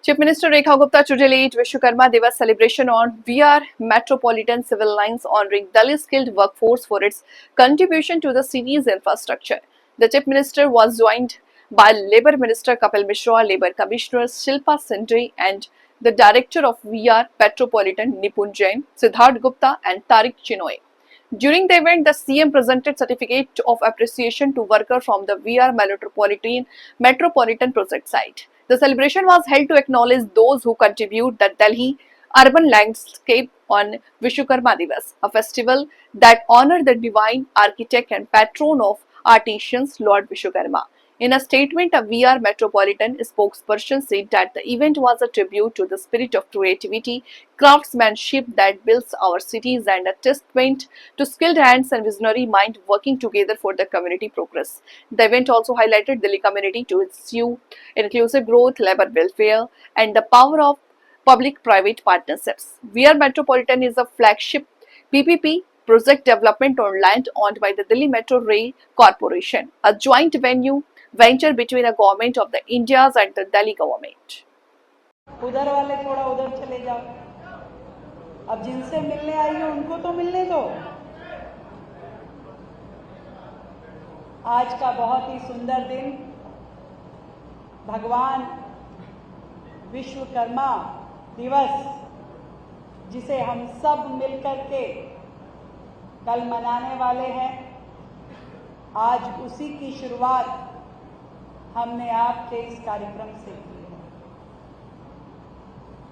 Chief Minister Rekha Gupta today led Vishwakarma Divas celebration on VR Metropolitan Civil Lines, honoring Dalit skilled workforce for its contribution to the city's infrastructure. The Chief Minister was joined by Labour Minister Kapil Mishra, Labour Commissioners Shilpa Sindri, and the Director of VR Metropolitan Nipun Jain, Siddharth Gupta, and Tariq Chinoy. During the event, the CM presented certificate of appreciation to workers from the VR Metropolitan project site. The celebration was held to acknowledge those who contribute the Delhi urban landscape on Vishwakarma Divas, a festival that honored the divine architect and patron of artisans, Lord Vishwakarma. In a statement, a VR Metropolitan spokesperson said that the event was a tribute to the spirit of creativity, craftsmanship that builds our cities, and a testament to skilled hands and visionary mind working together for the community progress. The event also highlighted Delhi community to its inclusive growth, labor welfare, and the power of public-private partnerships. VR Metropolitan is a flagship PPP project development on land owned by the Delhi Metro Rail Corporation, a joint venture between the government of the India's and the Delhi government. उधर वाले थोड़ा उधर चले जाओ, अब जिनसे मिलने आई हो उनको तो मिलने दो। आज का बहुत ही सुंदर दिन भगवान विश्वकर्मा दिवस, जिसे हम सब मिलकर के कल मनाने वाले हैं, आज उसी की शुरुआत हमने आपके इस कार्यक्रम से की है।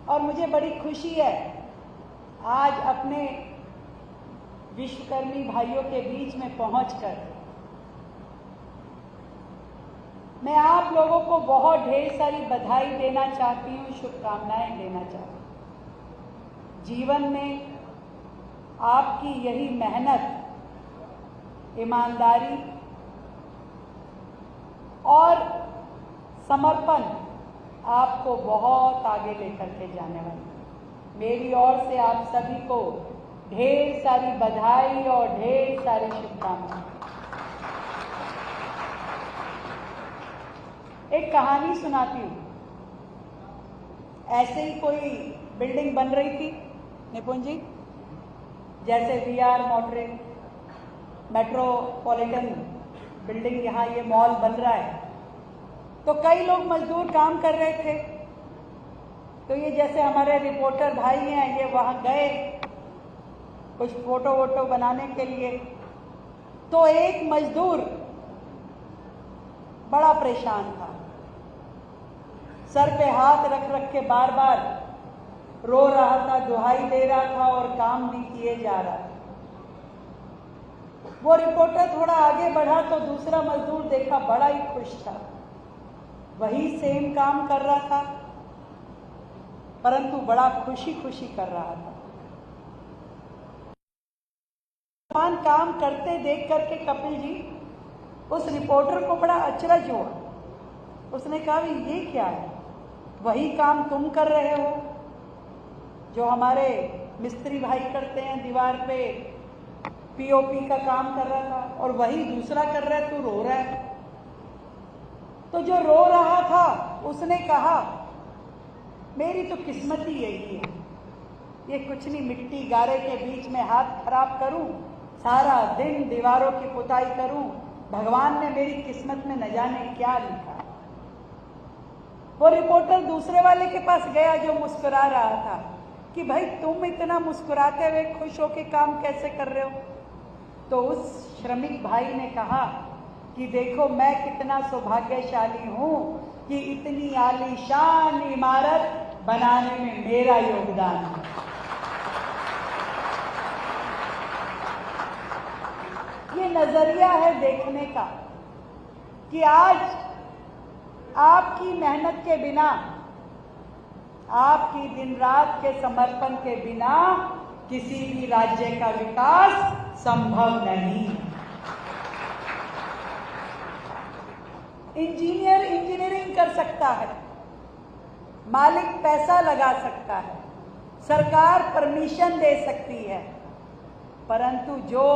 और मुझे बड़ी खुशी है आज अपने विश्वकर्मी भाइयों के बीच में पहुंचकर मैं आप लोगों को बहुत ढेर सारी बधाई देना चाहती हूं, शुभकामनाएं देना चाहती हूं। जीवन में आपकी यही मेहनत, ईमानदारी और समर्पण आपको बहुत आगे लेकर के जाने वाली है। मेरी ओर से आप सभी को ढेर सारी बधाई और ढेर सारी शुभकामनाएं। एक कहानी सुनाती हूँ। ऐसे ही कोई बिल्डिंग बन रही थी निपुण जी, जैसे VR मेट्रोपॉलिटन बिल्डिंग, यहाँ ये मॉल बन रहा है, तो कई लोग मजदूर काम कर रहे थे। तो ये जैसे हमारे रिपोर्टर भाई हैं, ये वहाँ गए कुछ फोटो वोटो बनाने के लिए। तो एक मजदूर बड़ा परेशान था, सर पे हाथ रख रख के बार बार रो रहा था, दुहाई दे रहा था और काम भी किए जा रहा था। वो रिपोर्टर थोड़ा आगे बढ़ा तो दूसरा मजदूर देखा, बड़ा ही खुश था, वही सेम काम कर रहा था परंतु बड़ा खुशी खुशी कर रहा था। काम करते देख करके कपिल जी उस रिपोर्टर को बड़ा अचरज हुआ। उसने कहा ये क्या है, वही काम तुम कर रहे हो जो हमारे मिस्त्री भाई करते हैं, दीवार पे पीओपी का काम कर रहा था, और वही दूसरा कर रहा है, तू रो रहा है। तो जो रो रहा था उसने कहा मेरी तो किस्मत ही यही है, ये कुछ नहीं, मिट्टी गारे के बीच में हाथ खराब करूं, सारा दिन दीवारों की पुताई करूं, भगवान ने मेरी किस्मत में न जाने क्या लिखा। वो रिपोर्टर दूसरे वाले के पास गया जो मुस्कुरा रहा था कि भाई तुम इतना मुस्कुराते हुए खुश होके काम कैसे कर रहे हो। तो उस श्रमिक भाई ने कहा कि देखो मैं कितना सौभाग्यशाली हूं कि इतनी आलीशान इमारत बनाने में मेरा योगदान है। ये नजरिया है देखने का कि आज आपकी मेहनत के बिना, आपकी दिन रात के समर्पण के बिना किसी भी राज्य का विकास संभव नहीं। इंजीनियर इंजीनियरिंग कर सकता है, मालिक पैसा लगा सकता है, सरकार परमिशन दे सकती है, परंतु जो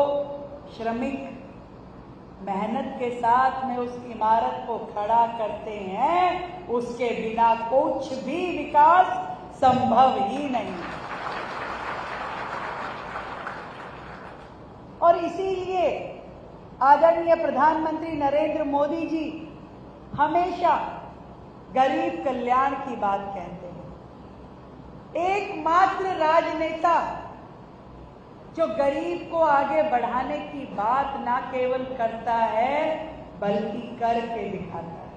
श्रमिक मेहनत के साथ में उस इमारत को खड़ा करते हैं, उसके बिना कुछ भी विकास संभव ही नहीं। और इसीलिए आदरणीय प्रधानमंत्री नरेंद्र मोदी जी हमेशा गरीब कल्याण की बात कहते हैं। एकमात्र राजनेता जो गरीब को आगे बढ़ाने की बात ना केवल करता है बल्कि करके दिखाता है।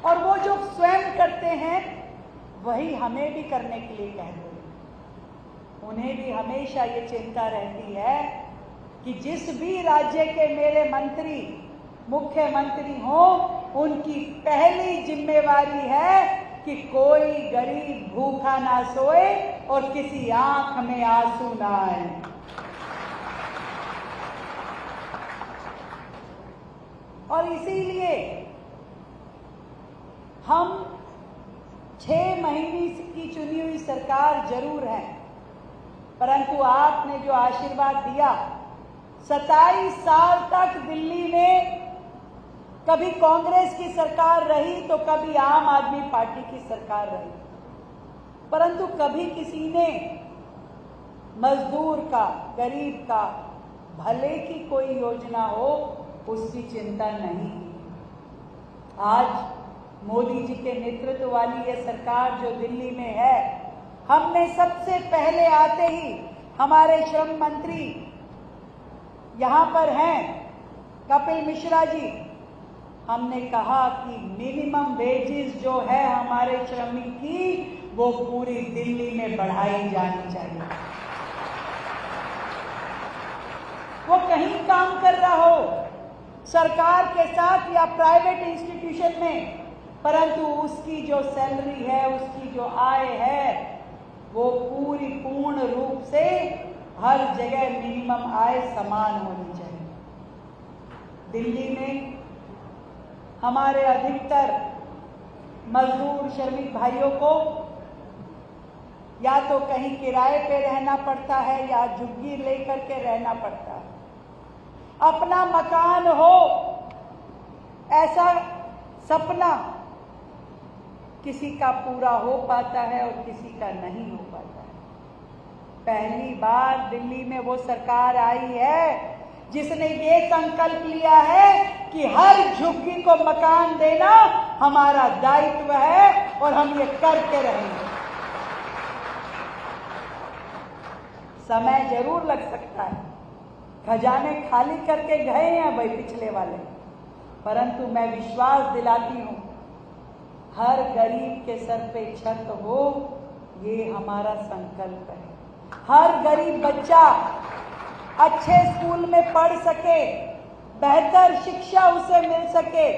और वो जो स्वयं करते हैं वही हमें भी करने के लिए कहते हैं। उन्हें भी हमेशा ये चिंता रहती है कि जिस भी राज्य के मेरे मंत्री मुख्यमंत्री हों, उनकी पहली जिम्मेवारी है कि कोई गरीब भूखा ना सोए और किसी आंख में आंसू ना आए। और इसीलिए हम 6 महीने की चुनी हुई सरकार जरूर है, परंतु आपने जो आशीर्वाद दिया, 27 साल तक दिल्ली में कभी कांग्रेस की सरकार रही तो कभी आम आदमी पार्टी की सरकार रही, परंतु कभी किसी ने मजदूर का, गरीब का भले की कोई योजना हो उसकी चिंता नहीं की। आज मोदी जी के नेतृत्व वाली ये सरकार जो दिल्ली में है, हमने सबसे पहले आते ही हमारे श्रम मंत्री यहां पर हैं कपिल मिश्रा जी, हमने कहा कि मिनिमम वेजेस जो है हमारे श्रमिक की वो पूरी दिल्ली में बढ़ाई जानी चाहिए। वो कहीं काम कर रहा हो सरकार के साथ या प्राइवेट इंस्टीट्यूशन में, परंतु उसकी जो सैलरी है, उसकी जो आय है, वो पूर्ण रूप से हर जगह मिनिमम आय समान होनी चाहिए। दिल्ली में हमारे अधिकतर मजदूर श्रमिक भाइयों को या तो कहीं किराए पे रहना पड़ता है या झुग्गी लेकर के रहना पड़ता है। अपना मकान हो ऐसा सपना किसी का पूरा हो पाता है और किसी का नहीं हो पाता है। पहली बार दिल्ली में वो सरकार आई है जिसने ये संकल्प लिया है कि हर झुग्गी को मकान देना हमारा दायित्व है और हम ये करके रहेंगे। समय जरूर लग सकता है, खजाने खाली करके गए हैं भाई पिछले वाले, परंतु मैं विश्वास दिलाती हूं हर गरीब के सर पे छत हो, ये हमारा संकल्प है। हर गरीब बच्चा अच्छे स्कूल में पढ़ सके, बेहतर शिक्षा उसे मिल सके,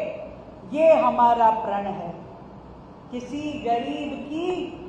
ये हमारा प्रण है। किसी गरीब की